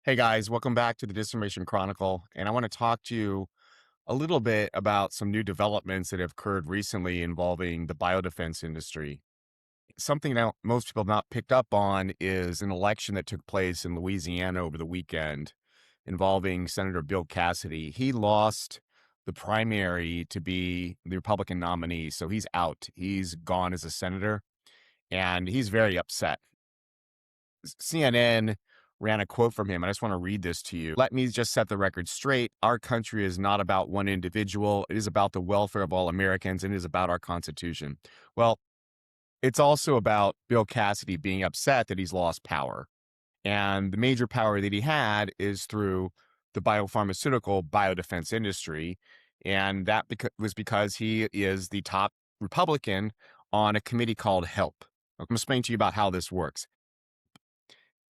Hey guys, welcome back to the Disinformation Chronicle. And I want to talk to you a little bit about some new developments that have occurred recently involving the biodefense industry. Something that most people have not picked up on is an election that took place in Louisiana over the weekend involving Senator Bill Cassidy. He lost the primary to be the Republican nominee, so he's out. He's gone as a senator, and he's very upset. CNN ran a quote from him. I just want to read this to you. Let me just set the record straight. Our country is not about one individual. It is about the welfare of all Americans, and it is about our Constitution. Well, it's also about Bill Cassidy being upset that he's lost power. And the major power that he had is through the biopharmaceutical biodefense industry. And that was because he is the top Republican on a committee called HELP. I'm going to explain to you about how this works.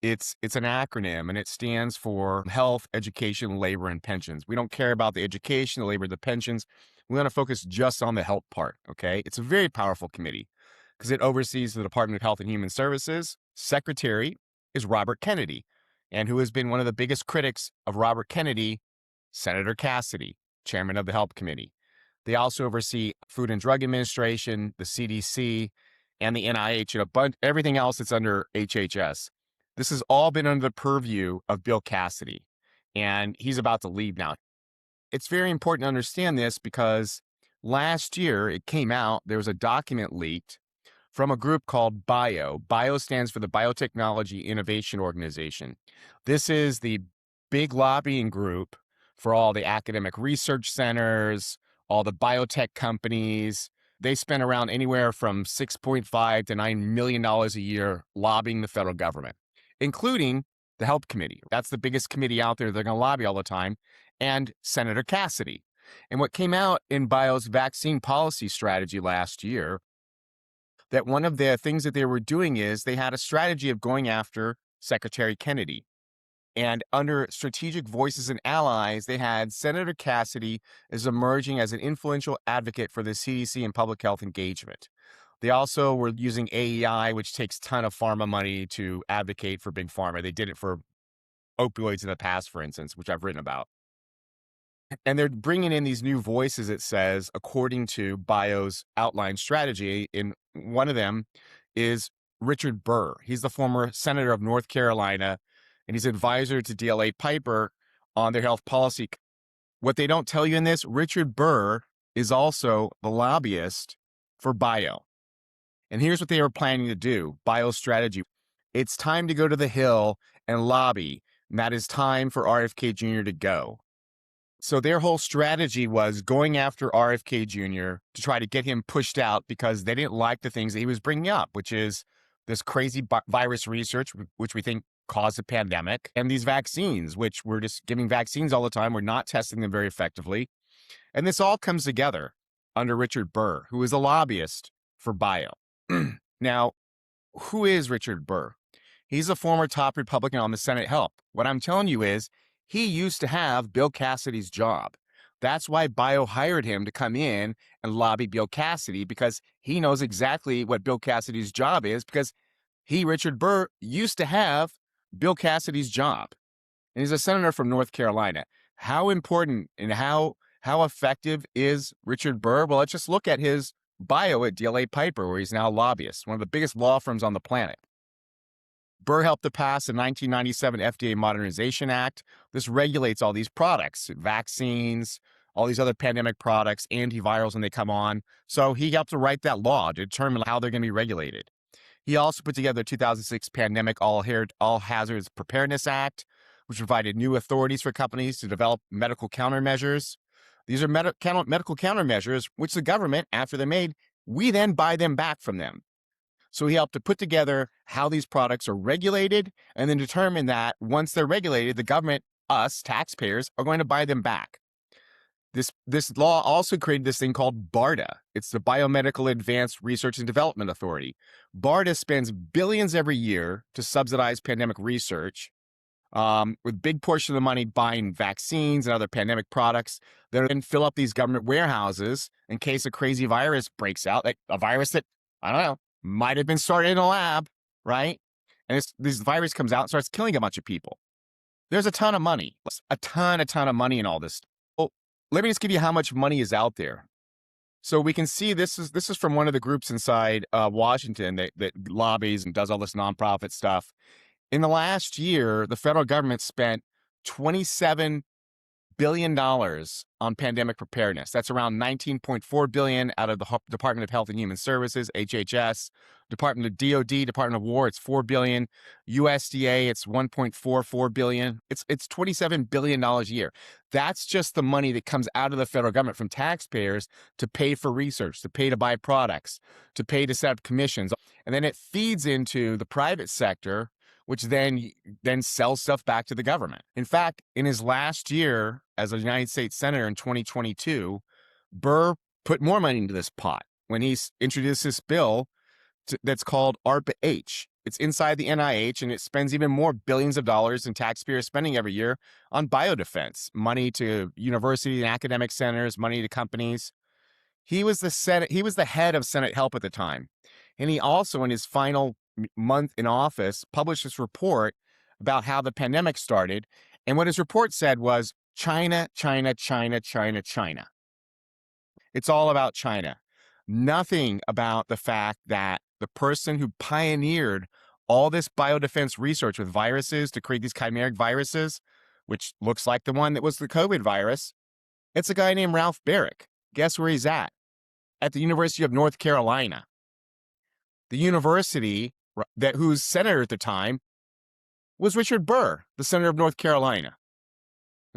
It's an acronym, and it stands for Health, Education, Labor, and Pensions. We don't care about the education, the labor, the pensions. We want to focus just on the health part, okay? It's a very powerful committee because it oversees the Department of Health and Human Services. Secretary is Robert Kennedy, and who has been one of the biggest critics of Robert Kennedy, Senator Cassidy, chairman of the Health Committee. They also oversee Food and Drug Administration, the CDC, and the NIH, and everything else that's under HHS. This has all been under the purview of Bill Cassidy, and he's about to leave now. It's very important to understand this because last year it came out, there was a document leaked from a group called BIO. BIO stands for the Biotechnology Innovation Organization. This is the big lobbying group for all the academic research centers, all the biotech companies. They spend around anywhere from $6.5 to $9 million a year lobbying the federal government, including the Health Committee. That's the biggest committee out there. They're going to lobby all the time. And Senator Cassidy. And what came out in BIO's vaccine policy strategy last year, that one of the things that they were doing is they had a strategy of going after Secretary Kennedy. And under Strategic Voices and Allies, they had Senator Cassidy as emerging as an influential advocate for the CDC and public health engagement. They also were using AEI, which takes a ton of pharma money to advocate for big pharma. They did it for opioids in the past, for instance, which I've written about. And they're bringing in these new voices, it says, according to BIO's outline strategy. And one of them is Richard Burr. He's the former senator of North Carolina, and he's advisor to DLA Piper on their health policy. What they don't tell you in this, Richard Burr is also the lobbyist for BIO. And here's what they were planning to do, BIO's strategy. It's time to go to the Hill and lobby, and that is time for RFK Jr. to go. So their whole strategy was going after RFK Jr. to try to get him pushed out because they didn't like the things that he was bringing up, which is this crazy virus research, which we think caused a pandemic, and these vaccines, which we're just giving vaccines all the time. We're not testing them very effectively. And this all comes together under Richard Burr, who is a lobbyist for BIO. Now, who is Richard Burr? He's a former top Republican on the Senate Help. What I'm telling you is he used to have Bill Cassidy's job. That's why BIO hired him to come in and lobby Bill Cassidy, because he knows exactly what Bill Cassidy's job is, because he, Richard Burr, used to have Bill Cassidy's job. And he's a senator from North Carolina. How important and how effective is Richard Burr? Well, let's just look at his bio at DLA Piper, where he's now a lobbyist, one of the biggest law firms on the planet. Burr helped to pass the 1997 FDA Modernization Act. This regulates all these products, vaccines, all these other pandemic products, antivirals when they come on. So he helped to write that law to determine how they're going to be regulated. He also put together the 2006 Pandemic All Hazards Preparedness Act, which provided new authorities for companies to develop medical countermeasures. These are medical countermeasures, which the government, after they're made, we then buy them back from them. So he helped to put together how these products are regulated and then determine that once they're regulated, the government, us, taxpayers, are going to buy them back. This law also created this thing called BARDA. It's the Biomedical Advanced Research and Development Authority. BARDA spends billions every year to subsidize pandemic research, with big portion of the money buying vaccines and other pandemic products that then fill up these government warehouses in case a crazy virus breaks out, like a virus that, I don't know, might have been started in a lab, right? And this virus comes out and starts killing a bunch of people. There's a ton of money, a ton of money in all this. Well, let me just give you how much money is out there. So we can see this is from one of the groups inside Washington that lobbies and does all this nonprofit stuff. In the last year, the federal government spent $27 billion on pandemic preparedness. That's around $19.4 billion out of the Department of Health and Human Services, HHS, Department of DoD, Department of War. It's $4 billion. USDA, it's $1.44 billion. It's $27 billion a year. That's just the money that comes out of the federal government from taxpayers to pay for research, to pay to buy products, to pay to set up commissions, and then it feeds into the private sector, which then sells stuff back to the government. In fact, in his last year as a United States Senator in 2022, Burr put more money into this pot when he introduced this bill that's called ARPA-H. It's inside the NIH, and it spends even more billions of dollars in taxpayer spending every year on biodefense, money to university and academic centers, money to companies. He was the head of Senate Help at the time. And he also, in his final month in office, published this report about how the pandemic started. And what his report said was China, China, China, China, China. It's all about China. Nothing about the fact that the person who pioneered all this biodefense research with viruses to create these chimeric viruses, which looks like the one that was the COVID virus, it's a guy named Ralph Baric. Guess where he's at? At the University of North Carolina. The university whose senator at the time was Richard Burr, the senator of North Carolina.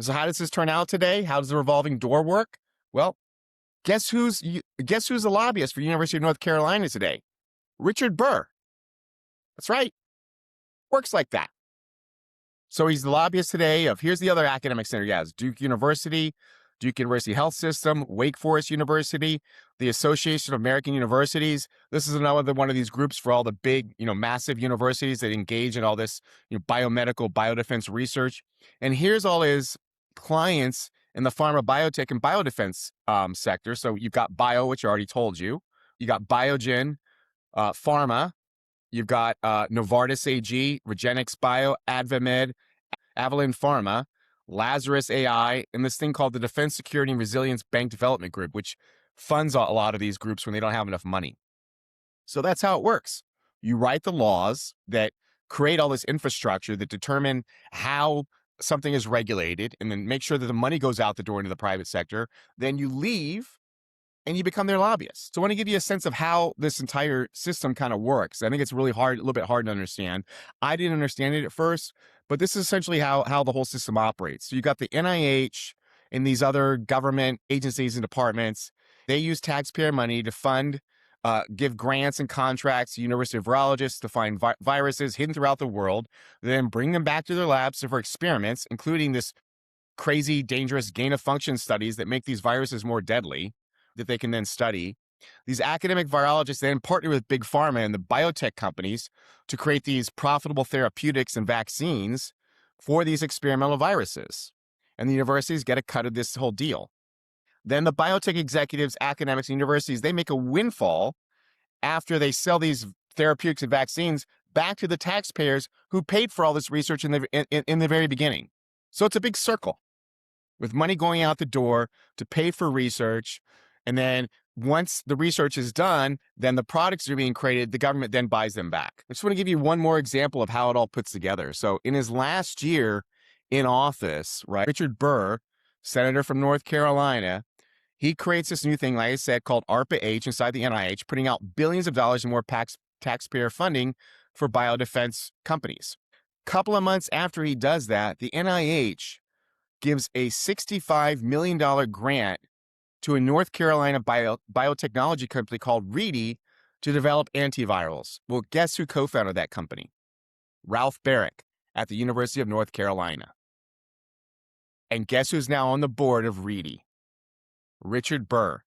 So how does this turn out today? How does the revolving door work? Well, guess who's the lobbyist for the University of North Carolina today? Richard Burr. That's right. Works like that. So he's the lobbyist today of, here's the other academic center he has: Duke University, Duke University Health System, Wake Forest University, the Association of American Universities. This is another one of these groups for all the big, massive universities that engage in all this, biomedical, biodefense research. And here's all his clients in the pharma, biotech, and biodefense sector. So you've got bio, which I already told you. You got Biogen, pharma. You've got Novartis AG, Regenix Bio, Advamed, Avalyn Pharma, Lazarus AI, and this thing called the Defense Security and Resilience Bank Development Group, which funds a lot of these groups when they don't have enough money. So that's how it works. You write the laws that create all this infrastructure that determine how something is regulated, and then make sure that the money goes out the door into the private sector. Then you leave and you become their lobbyist. So I want to give you a sense of how this entire system kind of works. I think it's really hard, a little bit hard to understand. I didn't understand it at first, but this is essentially how the whole system operates. So you got the NIH and these other government agencies and departments. They use taxpayer money to fund, give grants and contracts to university virologists to find viruses hidden throughout the world, then bring them back to their labs for experiments, including this crazy, dangerous gain-of-function studies that make these viruses more deadly, that they can then study. These academic virologists then partner with big pharma and the biotech companies to create these profitable therapeutics and vaccines for these experimental viruses. And the universities get a cut of this whole deal. Then the biotech executives, academics, and universities, they make a windfall after they sell these therapeutics and vaccines back to the taxpayers who paid for all this research in the very beginning. So it's a big circle with money going out the door to pay for research. And then once the research is done, then the products are being created, the government then buys them back. I just want to give you one more example of how it all puts together. So in his last year in office, right, Richard Burr, senator from North Carolina, he creates this new thing, like I said, called ARPA-H inside the NIH, putting out billions of dollars in more taxpayer funding for biodefense companies. A couple of months after he does that, the NIH gives a $65 million grant to a North Carolina biotechnology company called READDI to develop antivirals. Well, guess who co-founded that company? Ralph Baric at the University of North Carolina. And guess who's now on the board of READDI? Richard Burr,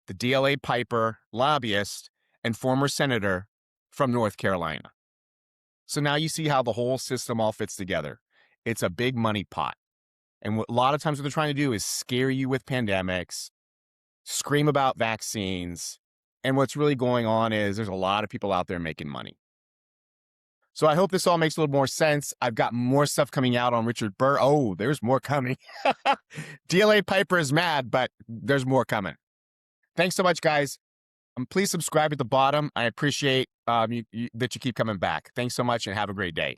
the DLA Piper lobbyist and former senator from North Carolina. So now you see how the whole system all fits together. It's a big money pot. And a lot of times what they're trying to do is scare you with pandemics, scream about vaccines. And what's really going on is there's a lot of people out there making money. So I hope this all makes a little more sense. I've got more stuff coming out on Richard Burr. Oh, there's more coming. DLA Piper is mad, but there's more coming. Thanks so much, guys. Please subscribe at the bottom. I appreciate that you keep coming back. Thanks so much and have a great day.